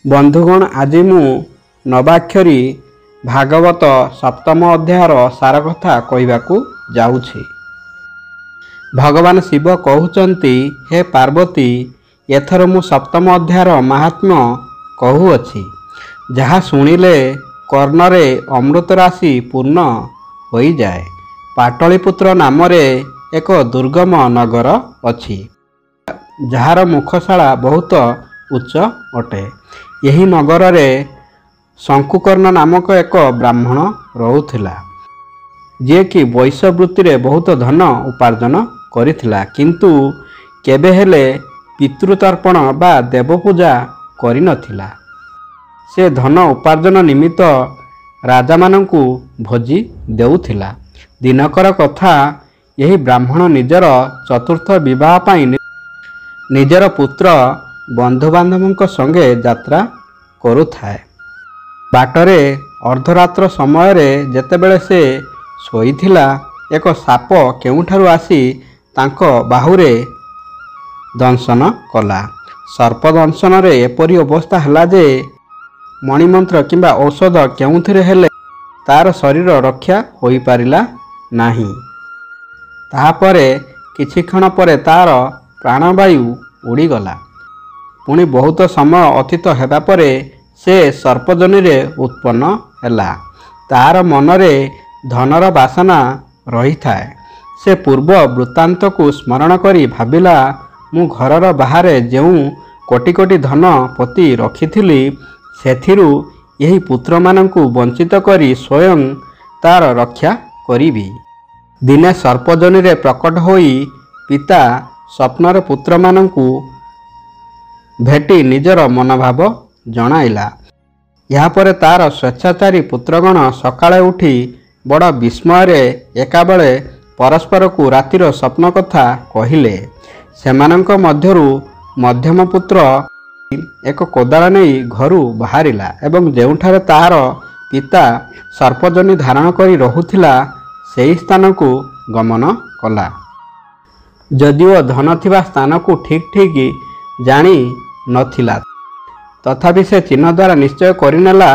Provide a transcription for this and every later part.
बंधुगण आज मु नवाक्षरी भागवत सप्तम अध्यायर सार कथा कहवाकू जाऊछि। भगवान शिव कहउचंती, हे पार्वती, एथर मु सप्तम अध्यायर महात्म्य कहूअछि, जहा शुणिले कर्णरे अमृत राशि पूर्ण हो जाए। पाटलिपुत्र नामरे एक दुर्गम नगर अछि, जार मुखशाला बहुत उच्च अटे। यही नगर रे शंकुकर्ण नामक एक ब्राह्मण रहुथिला, जे कि वैश्य वृत्ति रे बहुत धन उपार्जन करिथिला, किंतु केबे हेले पितृतर्पण बा देवपूजा करि नथिला। से धन उपार्जन निमित्त राजा मानंकु भोजी देउथिला। दिनकर कथा, यही ब्राह्मण निजर चतुर्थ विवाह पाई निजर पुत्र बंधुबांधवों संगे यात्रा करुथाए। बाटरे अर्धरात्र समय रे जेतेबेले से शोइथिला, एक साप केउठारु आसी तांको बाहुरे दंशन कला। सर्प दंशन रे एपरी अवस्था हला जे मणिमंत्र किंबा औषध केउथिरे हेले तार शरीर रक्षा होई पारिला नाही। ताहापरे किछि क्षण परे तार प्राणवायु उड़ीगला। पुणी बहुत समय अतीत हेबा परे से सर्पजनी रे उत्पन्न हैला। तार मनरे धनर बासना रही थाए। से पूर्व वृत्तांत को स्मरण करी भाबिला, मु घरर बाहरे जेउ कोटि कोटि धन पति रखिथिली, सेथिरु यही पुत्र मानंकु वंचित करी स्वयं तार रक्षा करिबी। दिने सर्पजनी रे प्रकट होई पिता स्वप्नर पुत्र मानंकु भेटी निजर मनोभाव जणाइला। यहाँ पर तार स्वेच्छाचारी पुत्रगण सकाळे उठी बड़ विस्मय एकाबेले परस्पर को रातिर स्वप्न कथा कहिले। सेमानंक मध्यरु मध्यम पुत्र एक कोदाଳ नहीं घरु बाहरिला एवं जेउठारे तार पिता सर्पजनी धारण करी रहुथिला सेही स्थान को गमन कला। जदिओ धन थिबा स्थान को ठीक ठीक जानी नथिला, तथापि से चिन्ह द्वारा निश्चय करिनेला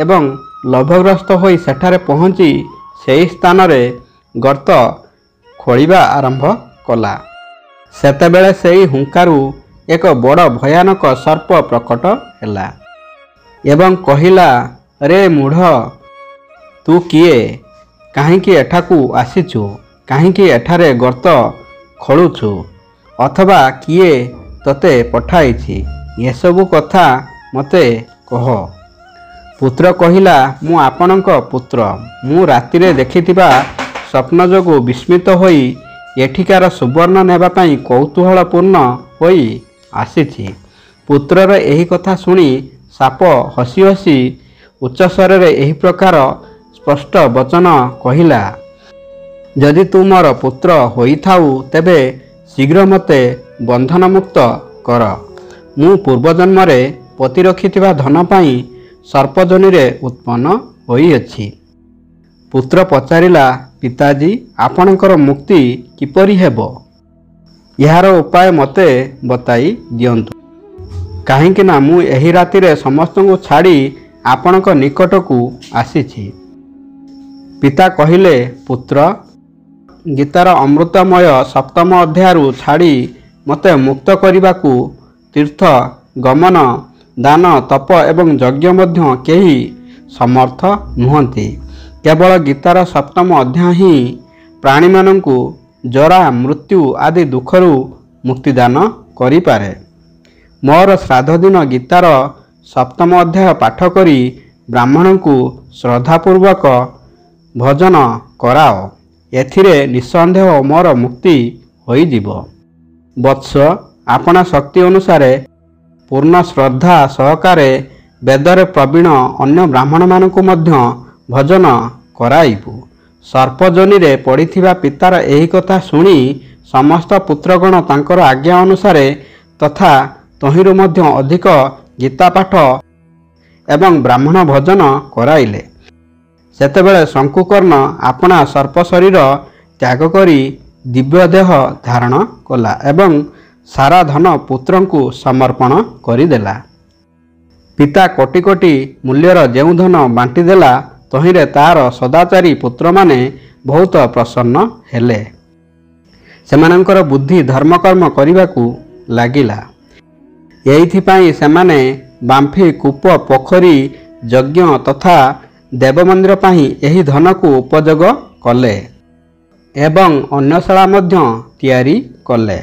एवं लोभग्रस्त होई सेठारे पहुंची सेही स्थान रे गर्त खोलिबा आरंभ कला। सेतेबेले सेही हुंकारु एक बड़ भयानक सर्प प्रकट हैला एवं कहिला, रे मूढ़, तू किए? काहींकि एठाकू आसीछु? काहींकि एठारे गर्त खोलुछु? अथवा किए तते पठाइछि? ये सबु कथा मते कह। पुत्र कहिला, मु आपणक पुत्र। मु रातिरे देखिथिबा स्वप्न जोगु विस्मित होई एठिकार सुवर्ण नेबा पई कौतूहलपूर्ण होई आसीछि। पुत्रर एही कथा सुनी साप हसी हसी उच्च स्वर रे एही प्रकार स्पष्ट वचन कहिला, जदि तू मोर पुत्र होइथाउ तेबे शीघ्र मते बंधन मुक्त कर। मु पूर्वजन्म रे पति रखिथिबा धन पाई सर्पजनी रे उत्पन्न होइअछि। पुत्र पचारिला, पिताजी, आपणकर मुक्ति किपरि हेबो? यार उपाय मते बताई दियंतु, काहींकि ना मु एही राति रे समस्त को छाड़ी आपणक निकट को आसीछि। पिता कहिले, पुत्र, गीतार अमृतमय सप्तम अध्यायरु छाड़ी मते मुक्त करिबाकू तीर्थ गमन, दान, तप एवं यज्ञ मध्य केही समर्थ नुहंती। केवल गीतार सप्तम अध्याय ही प्राणी मानंकु जरा, मृत्यु आदि दुखरु मुक्तिदान करिपारे। मोर श्राद्ध दिन गीतार सप्तम अध्याय पाठ करी ब्राह्मणंकु श्रद्धापूर्वक भजन कराओ। एथिरे निसंदेह मोर मुक्ति होई जिवो। वत्स, आपना शक्ति अनुसार पूर्ण श्रद्धा सहकारे वेदरे प्रवीण अन्य ब्राह्मण मानकु मध्य भजन कराइबु। सर्पजनी रे पड़िथिबा पितार एही कथा सुनी समस्त पुत्रगण तांकर आज्ञा अनुसार तथा तहिरु मध्य अधिक गीता पाठ एवं ब्राह्मण भजन कराइले। सेतेबेले शंकुकर्ण आपना सर्प शरीर त्याग करी दिव्य देह धारण कला एवं सारा धन पुत्रंकु समर्पण करिदेला। ପିତା କୋଟି କୋଟି ମୂଲ୍ୟର ଯେଉଁ ଧନ ବାଣ୍ଟିଦେଲା, ତହିଁରେ ତାହାର ସଦାଚାରୀ ପୁତ୍ରମାନେ ବହୁତ ପ୍ରସନ୍ନ ହେଲେ। ସେମାନଙ୍କର ବୁଦ୍ଧି ଧର୍ମକର୍ମ କରିବାକୁ ଲାଗିଲା। ଏଇଥିପାଇଁ ସେମାନେ ବାମ୍ଫି, କୂପ, ପୋଖରୀ, ଯଜ୍ଞ ତଥା ଦେବମନ୍ଦିର ପାଇଁ ଏହି ଧନକୁ ଉପଯୋଗ କଲେ ଏବଂ ଅନ୍ୟଶାଳା ମଧ୍ୟ ତିଆରି କଲେ।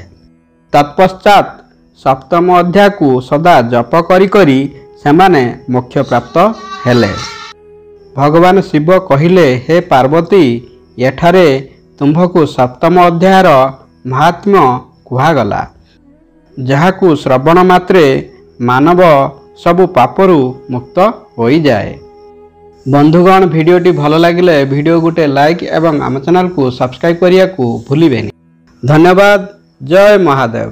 ତତ୍ପଶ୍ଚାତ୍ ସପ୍ତମ ଅଧ୍ୟାୟକୁ ସଦା ଜପ କରି କରି ସେମାନେ ମୋକ୍ଷ ପ୍ରାପ୍ତ ହେଲେ। ଭଗବାନ ଶିବ କହିଲେ, ହେ ପାର୍ବତୀ, ଏଠାରେ ତୁମ୍ଭକୁ ସପ୍ତମ ଅଧ୍ୟାୟର ମାହାତ୍ମ୍ୟ କୁହାଗଲା, ଯାହାକୁ ଶ୍ରବଣ ମାତ୍ରେ ମାନବ ସବୁ ପାପରୁ ମୁକ୍ତ ହୋଇଯାଏ। ବନ୍ଧୁଗଣ, ଭିଡ଼ିଓଟି ଭଲ ଲାଗିଲେ ଭିଡ଼ିଓ ଗୋଟେ ଲାଇକ୍ ଏବଂ ଆମ ଚ୍ୟାନେଲକୁ ସବସ୍କ୍ରାଇବ୍ କରିବାକୁ ଭୁଲିବେନି। ଧନ୍ୟବାଦ। ଜୟ ମହାଦେବ।